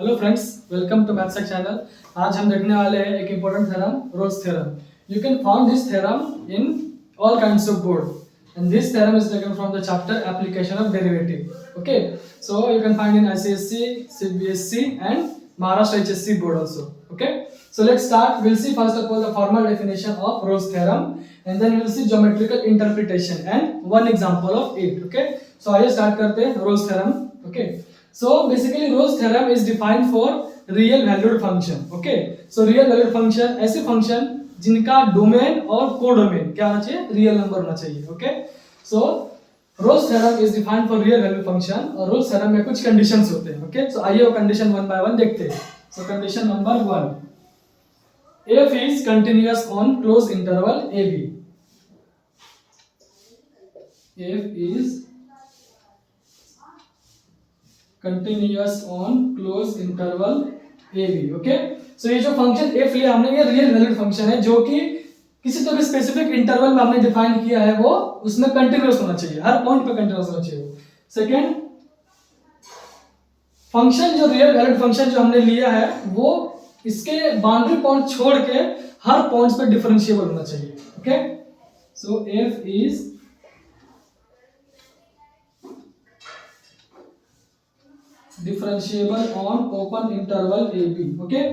Hello friends, welcome to maths channel. आज हम देखने वाले हैं एक important theorem, Rolle's theorem. You can found this theorem in all kinds of board, and this theorem is taken from the chapter application of derivative. Okay, so you can find in ICSC, CBSC and Maharashtra HSC board also. Okay, so let's start. We'll see first of all the formal definition of Rolle's theorem, and then we'll see geometrical interpretation and one example of it. Okay, so आइए start करते हैं Rolle's theorem. Okay, so basically Rolle's theorem is defined for real valued function. Okay, so real valued function ऐसे function जिनका domain और codomain क्या होना चाहिए, real number होना चाहिए. Okay, so Rolle's theorem is defined for real value function और Rolle's theorem में कुछ कंडीशंस होते हैं. ओके, सो आइए वो कंडीशन वन बाय वन देखते हैं. So condition number 1, f is continuous on closed interval a b. f is continuous on closed interval a b. Okay, so ये जो फंक्शन f लिया हमने, ये रियल वैल्यूड फंक्शन है जो कि किसी तो भी स्पेसिफिक इंटरवल में हमने डिफाइन किया है, वो उसमें कंटीन्यूअस होना चाहिए, हर पॉइंट पे कंटीन्यूअस होना चाहिए. सेकंड, फंक्शन जो रियल वैल्यूड फंक्शन जो हमने लिया है वो इसके बाउंड्री पॉइंट छोड़ के हर पॉइंट्स पे डिफरेंशिएबल होना चाहिए. Okay, so f is differentiable on open interval a b. Okay,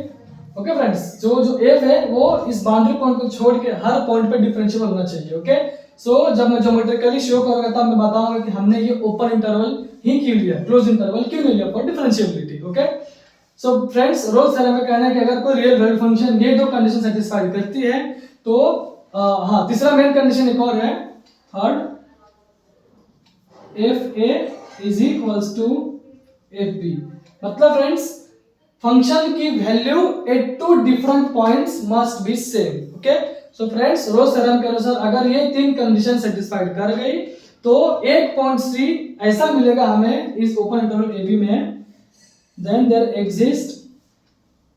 okay friends, जो f है वो इस बाउंड्री पॉइंट को छोड़ के हर पॉइंट पे डिफरेंशिएबल होना चाहिए. ओके, सो जब मैं ज्योमेट्रिकली शो करूंगा तब मैं बताऊंगा कि हमने ये ओपन इंटरवल ही क्यों लिया, क्लोज इंटरवल क्यों नहीं लिया, for differentiability. Okay, so friends, Rolle's theorem में कहना है कि अगर कोई रियल वैल्यूड फंक्शन ये दो कंडीशन सेटिस्फाई करती है तो हाँ, तीसरा मेन कंडीशन एक और है, third, fa is equals to fb. मतलब फ्रेंड्स, फंक्शन की value at two different points must be same. Okay, so friends, Rolle's theorem के अनुसार अगर ये तीन कंडीशन सेटिस्फाइड कर गई तो एक पॉइंट सी ऐसा मिलेगा हमें इस ओपन इंटरवल ए बी में, then there exist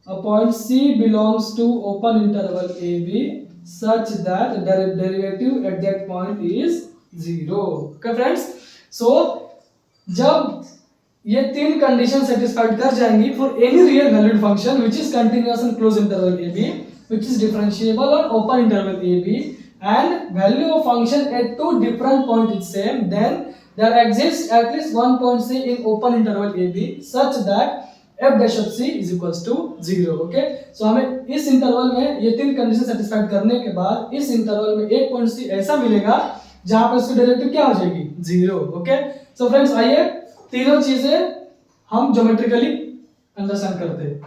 a point C belongs to open interval A B such that derivative at that point is 0. Okay friends, so जब ये तीन कंडीशन सेटिस्फाइड कर जाएंगी for any real valued function which is continuous in closed interval a b, which is differentiable on open interval a b, and value of function at two different point is same, then there exist at least one point c in open interval a b such that f dash of c is equals to 0. Okay, so हमें इस interval में ये तीन condition satisfied करने के बाद इस interval में एक पॉइंट c ऐसा मिलेगा जहां पर इसकी डेरिवेटिव क्या हो जाएगी, 0. ओके, सो फ्रेंड्स, आइए तीनों चीजें हम ज्योमेट्रिकली अंडरस्टैंड करते हैं.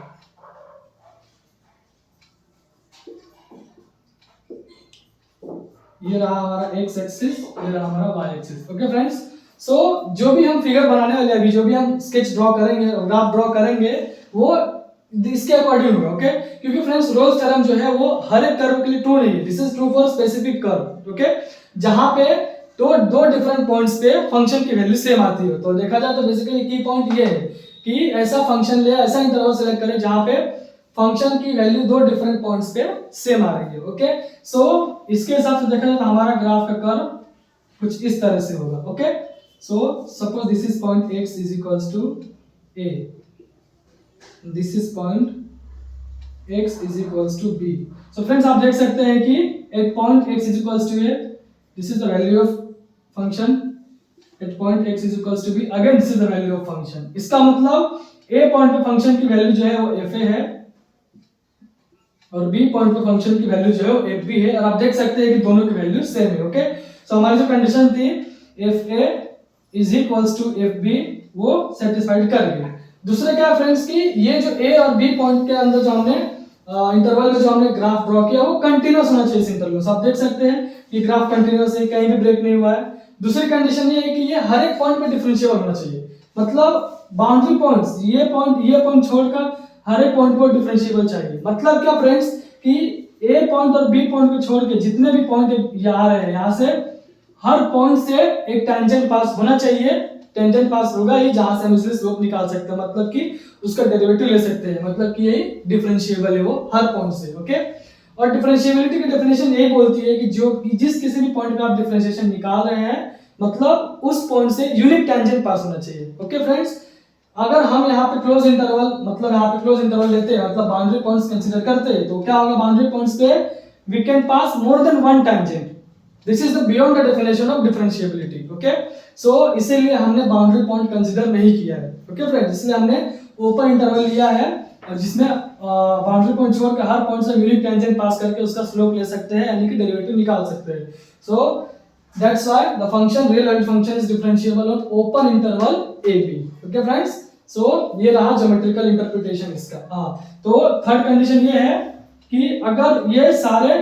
ये रहा हमारा x एक्सिस, ये रहा हमारा y एक्सिस. ओके फ्रेंड्स, सो जो भी हम फिगर बनाने वाले, अभी जो भी हम स्केच ड्रॉ करेंगे, ग्राफ ड्रॉ करेंगे, वो इसके अकॉर्डिंग होगा. ओके, क्योंकि फ्रेंड्स रोल्स थ्योरम जो है वो हर एक कर्व के लिए ट्रू नहीं है. This is true for specific curve. Okay, जहां पे तो दो डिफरेंट पॉइंट्स पे फंक्शन की वैल्यू सेम आती है. तो देखा जाए तो बेसिकली की पॉइंट ये है कि ऐसा फंक्शन ले, ऐसा इंटरवल सेलेक्ट करें जहां पे फंक्शन की वैल्यू दो डिफरेंट पॉइंट्स पे सेम आ रही है. ओके, सो इसके हिसाब से देखा जाए तो हमारा ग्राफ का कर्व कुछ इस तरह से होगा. Okay, so suppose this is point x is equals to a, this is point x is equals to b. So friends, आप देख सकते हैं कि at point x is equals to a, this is the value of function at point x is equals to b, again this is the value of function. इसका मतलब a point पे function की value जो है वो fa है और b point पे फंक्शन की वैल्यू जो है वो fb है, और आप देख सकते हैं कि दोनों की वैल्यू सेम है. ओके, सो हमारी जो कंडीशन थी fa is equals to fb वो सेटिस्फाइड कर गई. दूसरा क्या फ्रेंड्स कि ये जो a और b पॉइंट के अंदर जो हमने इंटरवल में जो हमने ग्राफ ड्रॉ किया वो कंटीन्यूअस होना चाहिए इस इंटरवल से. आप देख सकते हैं कि ग्राफ कंटीन्यूअस है, कहीं भी ब्रेक नहीं हुआ है. दूसरी कंडीशन ये है कि ये हर एक पॉइंट पे डिफरेंशिएबल होना चाहिए. मतलब बाउंड्री पॉइंट्स, ये पॉइंट छोड़कर हर एक पॉइंट पर डिफरेंशिएबल चाहिए. मतलब क्या फ्रेंड्स कि ए पॉइंट और बी पॉइंट को छोड़ के जितने भी पॉइंट ये आ रहे हैं, यहाँ से हर पॉइंट से एक टेंजेंट पास होना चाहिए. टेंजेंट पास होगा ही जहां से हम इसलिए स्लोप निकाल सकते हैं, मतलब कि उसका डेरिवेटिव ले सकते हैं, मतलब कि यही डिफरेंशिएबल है वो हर पॉइंट से. ओके, और डिफरेंशिएबिलिटी की डेफिनेशन ये बोलती है कि जो जिस किसी भी पॉइंट पे आप डिफरेंशिएशन निकाल रहे हैं, मतलब उस पॉइंट से यूनिक टेंजेंट पास होना चाहिए. ओके फ्रेंड्स, अगर हम यहाँ पे क्लोज इंटरवल मतलब यहाँ पे क्लोज इंटरवल लेते हैं मतलब बाउंड्री पॉइंट्स कंसीडर करते हैं तो क्या होगा बाउंड्री पॉइंट्स पे we can pass more than one tangent. This is the beyond the definition of differentiability. Okay, so इसीलिए हमने बाउंड्री पॉइंट कंसीडर नहीं किया है. ओके फ्रेंड्स, इसलिए हमने ओपन इंटरवल लिया है और जिसमें बाउंड्री पॉइंट छोड़ के हर पॉइंट से यूनिट टेंजेंट पास करके उसका स्लोप ले सकते हैं यानी कि डेरिवेटिव निकाल सकते हैं. So that's why the function real valued function is differentiable on open interval ab. Okay friends, so ये रहा ज्योमेट्रिकल इंटरप्रिटेशन इसका. तो थर्ड कंडीशन ये है कि अगर ये सारे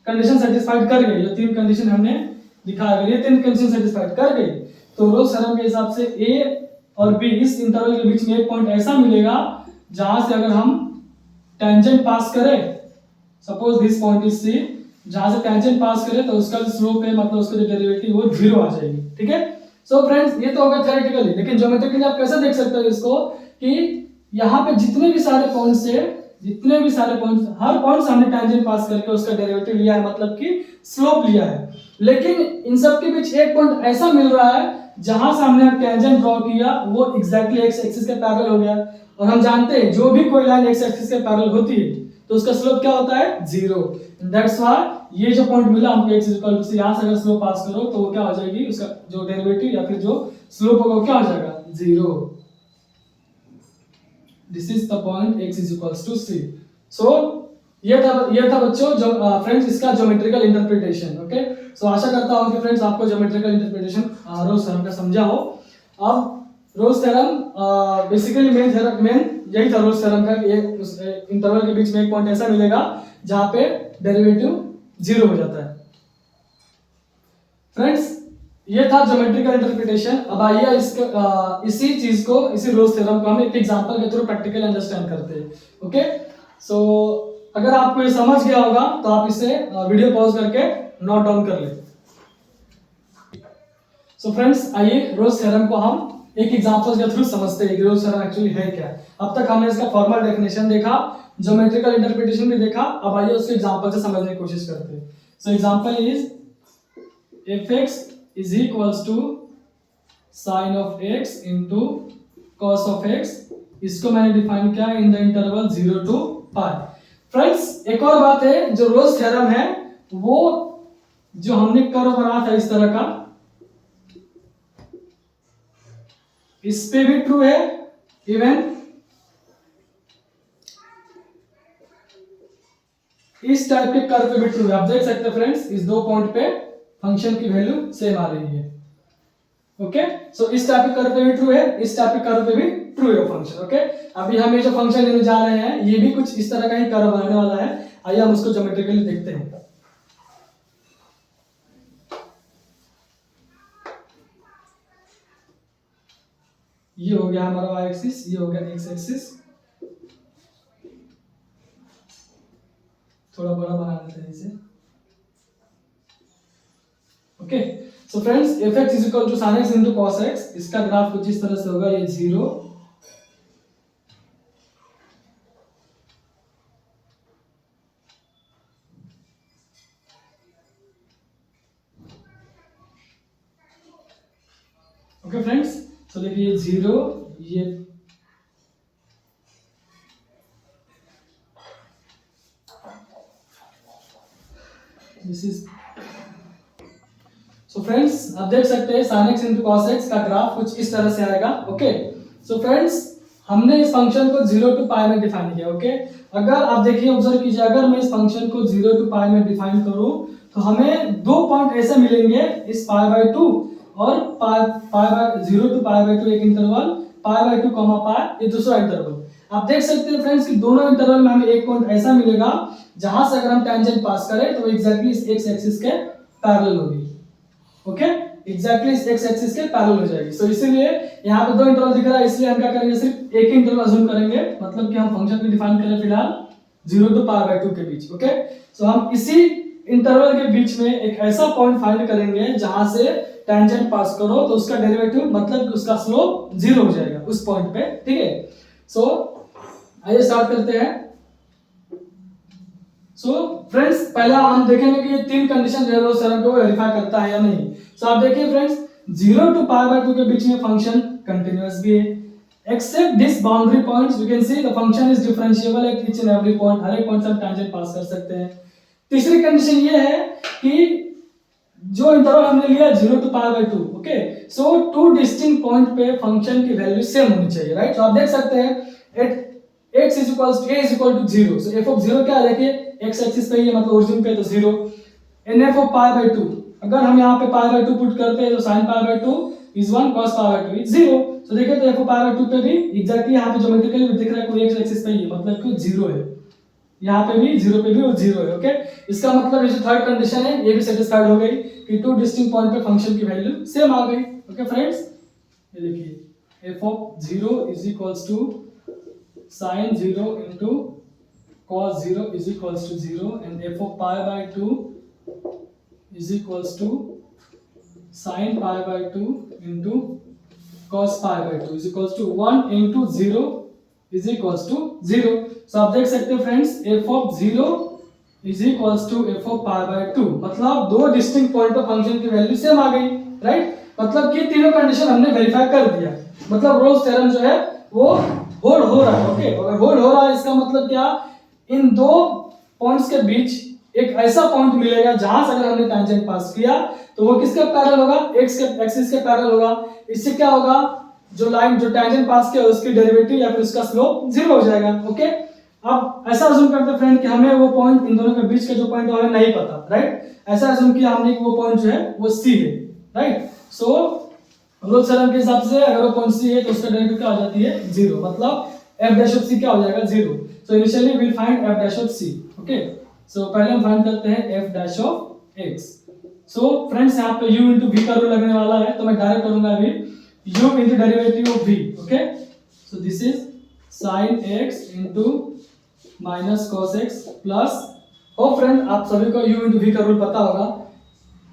कंडीशन सेटिस्फाइड कर गए, जो तीन कंडीशन हमने दिखाया, अगर ये तीन कंडीशन सेटिस्फाइड कर गई तो रोल्स थ्योरम के हिसाब से a और b इस इंटरवल के बीच में एक पॉइंट ऐसा मिलेगा जहां से अगर हम टेंजेंट पास करें, suppose this point is c, जहां से टेंजेंट पास करें तो उसका जो स्लोप है मतलब उसका जो डेरिवेटिव वो 0 आ जाएगी. ठीक है, सो फ्रेंड्स ये तो होगा थ्योरेटिकली, लेकिन ज्योमेट्रिकली आप कैसे देख सकते हो इसको कि यहाँ पे जितने भी सारे पॉइंट्स है, जितने भी सारे पॉइंट्स, हर पॉइंट से हमने टेंजेंट पास करके उसका डेरिवेटिव लिया है मतलब कि स्लोप लिया है. लेकिन इन सब के बीच एक पॉइंट ऐसा मिल रहा है जहां से हमने टेंजेंट ड्रॉ किया वो एग्जैक्टली एक्स एक्सिस के पैरेलल हो गया. और हम जानते हैं जो भी कोई लाइन एक्स एक्सिस के पैरेलल होती है तो उसका स्लोप क्या होता है 0. दैट्स व्हाई ये जो पॉइंट मिला हमको x इक्वल टू c, यहां से अगर स्लोप पास करो तो वो क्या हो जाएगी, उसका जो डेरिवेटिव या फिर जो स्लोप होगा वो क्या हो जाएगा 0. This is the point x is equals to c. So ये था बच्चों जो फ्रेंड्स इसका ज्योमेट्रिकल इंटरप्रिटेशन. ओके, सो आशा करता हूं कि फ्रेंड्स आपको ज्योमेट्रिकल इंटरप्रिटेशन रोल्स थ्योरम का समझा हो. अब रोल्स थ्योरम बेसिकली मेन यही था रोल्स थ्योरम का, एक इंटरवल के बीच में एक पॉइंट ऐसा मिलेगा जहां पे डेरिवेटिव 0 हो जाता है. फ्रेंड्स ये था ज्योमेट्रिकल इंटरप्रिटेशन. अब आइए इसी चीज को, इसी रोल्स थ्योरम को हम एक एग्जांपल के थ्रू प्रैक्टिकली अंडरस्टैंड करते हैं. ओके, सो अगर आपको ये समझ गया होगा तो आप इसे वीडियो पॉज करके नोट डाउन कर ले. सो फ्रेंड्स आइए रोल्स थ्योरम को हम एक एग्जांपल के थ्रू समझते हैं कि रोल्स थ्योरम एक्चुअली है क्या. अब तक हमने इसका फॉर्मल डेफिनेशन देखा, ज्योमेट्रिकल इंटरप्रिटेशन भी देखा. अब आइए उसको एग्जांपल से समझने की कोशिश करते हैं. So example is fx is equals to sin of x into cos of x. इसको मैंने डिफाइन किया in the interval 0 to pi. Friends एक और बात है, जो रोल्स थ्योरम है वो जो हमने कर्व बनाया था इस तरह का, इस पे भी ट्रू है, इवन इस टाइप के कर्व पे भी ट्रू है. आप देख सकते हैं फ्रेंड्स इस दो पॉइंट पे फंक्शन की वैल्यू सेम आ रही है. ओके, सो इस टाइप के कर्व पे भी ट्रू है, इस टाइप के कर्व पे भी ट्रू है फंक्शन. ओके, अभी हम ये जो फंक्शन लेने जा रहे हैं ये भी कुछ इस तरह का ही कर्व बनाने वाला है. आइए हम उसको ज्योमेट्रिकली देखते हैं. ये हो गया हमारा y एक्सिस, ये हो गया x एक्सिस. थोड़ा बड़ा बना देते हैं इसे. Okay, so friends fx is equal to sin x into cos x. इसका ग्राफ कुछ इस तरह से होगा, ये 0 ओके फ्रेंड्स. सो देखिए ये 0, ये दिस इज. सो फ्रेंड्स आप देख सकते हैं sin x into cos x का ग्राफ कुछ इस तरह से आएगा. ओके, सो फ्रेंड्स हमने इस फंक्शन को 0 to पाई में डिफाइन किया. ओके, अगर आप देखिए ऑब्जर्व कीजिए, अगर मैं इस फंक्शन को 0 to पाई में डिफाइन करूं तो हमें दो पॉइंट ऐसे मिलेंगे, इस π/2 और π/0 to π/2 एक इंटरवल, π/2 पाई ये दूसरा इंटरवल. आप देख सकते हैं फ्रेंड्स कि दोनों इंटरवल में हमें एक पॉइंट ऐसा मिलेगा जहां से अगर हम टेंजेंट पास करें तो एग्जैक्टली इस x एक्सिस के पैरेलल होगी. ओके, एग्जैक्टली इस x एक्सिस के पैरेलल हो जाएगी. सो इसीलिए यहाँ पे दो इंटरवल दिख रहा है, इसलिए हम क्या करेंगे, सिर्फ एक ही इंटरवल अज्यूम करेंगे, मतलब कि हम फंक्शन को डिफाइन करें फिलहाल 0 to π/2 के बीच. ओके, सो हम इसी इंटरवल के बीच में एक ऐसा पॉइंट फाइंड करेंगे जहां से टेंजेंट पास करो तो उसका डेरिवेटिव मतलब कि उसका स्लोप 0 हो जाएगा उस पॉइंट पे. ठीक है, सो आइए स्टार्ट करते हैं. सो फ्रेंड्स पहला हम देखेंगे कि ये तीन कंडीशन रोल्स थ्योरम को वेरीफाई करता है या नहीं. सो आप देखिए फ्रेंड्स 0 to π/2 के बीच में फंक्शन कंटिन्यूअस भी है, except this boundary points we can see the function is differentiable at each and every point, हर एक पॉइंट से हम टेंजेंट पास कर सकते हैं। तीसरी कंडीशन ये है कि जो इंटरवल हमने लिया 0 to π/2, okay, so two distinct point पे फंक्शन की वैल्यू सेम होनी चाहिए, राइट। तो आप देख सकते हैं at x is equals to a is equal to 0, so f of 0 क्या है, देखिए x एक्सिस पे ही है, मतलब ओरिजिन पे, तो 0, and f of π/2, अगर हम यहाँ पे π/2 पुट करते हैं तो sin π/2 is 1, cos π/2 is 0, so देखिए तो f of π/2 पे भी एग्जैक्टली यहाँ पे ज्योमेट्रिकली दिख रहा है कोई x एक्सिस पे ही है, मतलब कि 0 है, यहाँ पे भी 0 पे भी वो 0 है, ओके। इसका मतलब ये जो थर्ड कंडीशन है ये भी सेटिस्फाइड हो गई कि टू डिस्टिंक्ट पॉइंट पे फंक्शन की वैल्यू सेम आ गई, ओके फ्रेंड्स। ये देखिए f of 0 is equals to sin 0 into cos 0 is equals to 0, and f of π/2 is equals to sin π/2 into cos π/2 is equals to 1 into 0 is equals to 0। so आप देख सकते हैं friends f of 0 is equals to f of π/2, मतलब दो distinct point पर function की value same आ गई, right. मतलब कि तीनों कंडीशन हमने वेरीफाई कर दिया, मतलब रोल्स थ्योरम जो है वो होल्ड हो रहा है, ओके। अगर होल्ड हो रहा है इसका मतलब क्या, इन दो पॉइंट्स के बीच एक ऐसा पॉइंट मिलेगा जहां से अगर हमने टेंजेंट पास किया तो वो किसके पैरेलल होगा, x के एक्सिस के पैरेलल होगा। इससे क्या होगा, जो लाइन जो टेंजेंट पास किया उसकी डेरिवेटिव या फिर उसका स्लोप 0 हो जाएगा, ओके। अब ऐसा अज्यूम करते हैं फ्रेंड कि हमें वो पॉइंट, इन दोनों के बीच का जो पॉइंट हमें नहीं पता, राइट। ऐसा अज्यूम किया हमने कि वो पॉइंट जो है वो C है, राइट। सो रोल्स थ्योरम के हिसाब से अगर वो पॉइंट C है तो उसका डेरिवेटिव क्या हो जाती है 0, मतलब f dash of C क्या हो जाएगा 0। So initially we will find f dash of C, okay. So पहले हम फाइंड करते हैं f dash of x। So friends यहाँ पे u into v का रूल लगने वाला है, तो मैं डायरेक्ट करूंगा अभी u into derivative of v, okay. So this is sin x into minus cos x plus, हो फ्रेंड आप सभी को u into v का रूल पता होगा,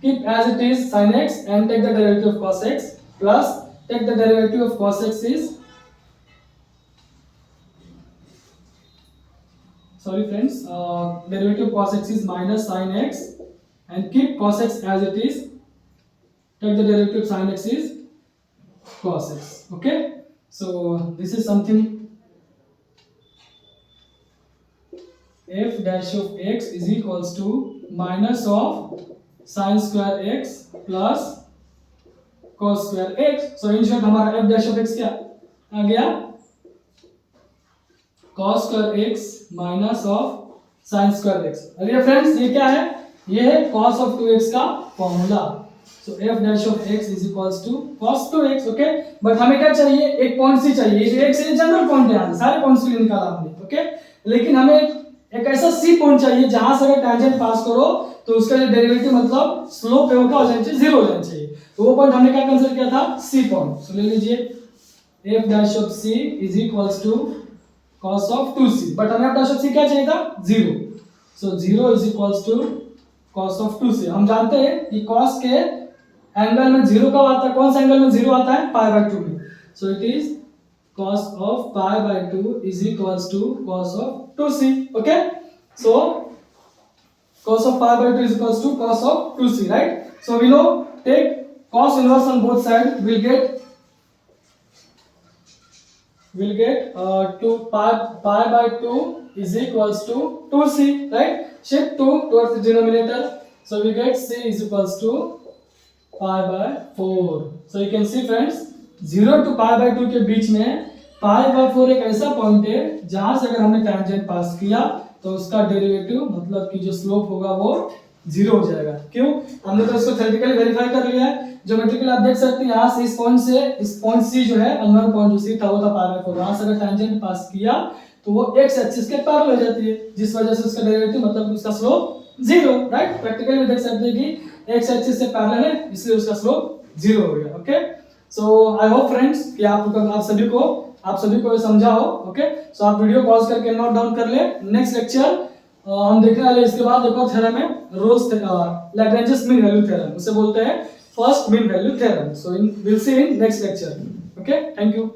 keep as it is sin x and take the derivative of cos x plus take the derivative of cos x is, sorry friends, derivative of cos x is minus sin x and keep cos x as it is, take the derivative of sin x is cos x, okay। so this is something, f dash of x is equals to minus of sin square x plus cos square x। so in short हमारा f dash of x क्या आ गया, cos square x minus of sin square x। और ये friends ये क्या है, ये है cos of 2x का formula. so f dash of x is equals to cos 2x, okay. But हमें क्या चाहिए, एक पॉइंट C चाहिए, ये जो x है जनरल पॉइंट है, यहाँ सारे पॉइंट्स के लिए निकाला हमने, ओके। लेकिन हमें एक ऐसा C पॉइंट चाहिए जहां से अगर टेंजेंट पास करो तो उसका जो डेरिवेटिव मतलब स्लोप है वो क्या हो जाना चाहिए, 0 हो जाना चाहिए। तो वो पॉइंट हमने क्या कंसीडर किया था, C पॉइंट। सो ले लीजिए f dash of C is equals to cos of 2C, but हमें f dash of C क्या चाहिए था 0। सो 0 is equals to cos of 2C। हम जानते हैं कि cos के एंगल में 0 कब आता है, कौन सा एंगल में 0 आता है, π/2 में। So it is cos of π/2 is equals to cos of 2C, okay। so cos of π/2 is equals to cos of 2C, right। so we know take cos inverse on both sides, we'll get 2 π/2 is equals to 2C, right। shift 2 towards the denominator, so we get C is equals to π/4। so you can see friends 0 to π/2 के बीच में π/4 एक ऐसा point है जहां से अगर हमने tangent पास किया तो उसका डेरिवेटिव मतलब कि जो स्लोप होगा वो 0 हो जाएगा। क्यों, हमने तो इसको थ्योरेटिकली वेरीफाई कर लिया है, ज्योमेट्रिकली आप देख सकते हैं यहाँ से इस पॉइंट C जो है अननोन पॉइंट जो C था वो था π/4, वहां से अगर टेंजेंट पास किया तो वो x एक्सिस के पैरेलल हो जाती है, जिस वजह से उसका डेरिवेटिव मतलब उसका स्लोप 0, राइट। प्रैक्टिकली भी देख सकते हैं कि x एक्सिस से पैरेलल है इसलिए उसका स्लोप 0 हो गया, okay. So I hope friends कि आप सभी को समझा हो, ओके। सो आप वीडियो पॉज करके नोट डाउन कर ले। नेक्स्ट लेक्चर हम देखने वाले इसके बाद एक और थ्योरम है, Rolle's Lagrange's mean value theorem, उसे बोलते हैं first mean value theorem. So will see in next lecture, okay. Thank you.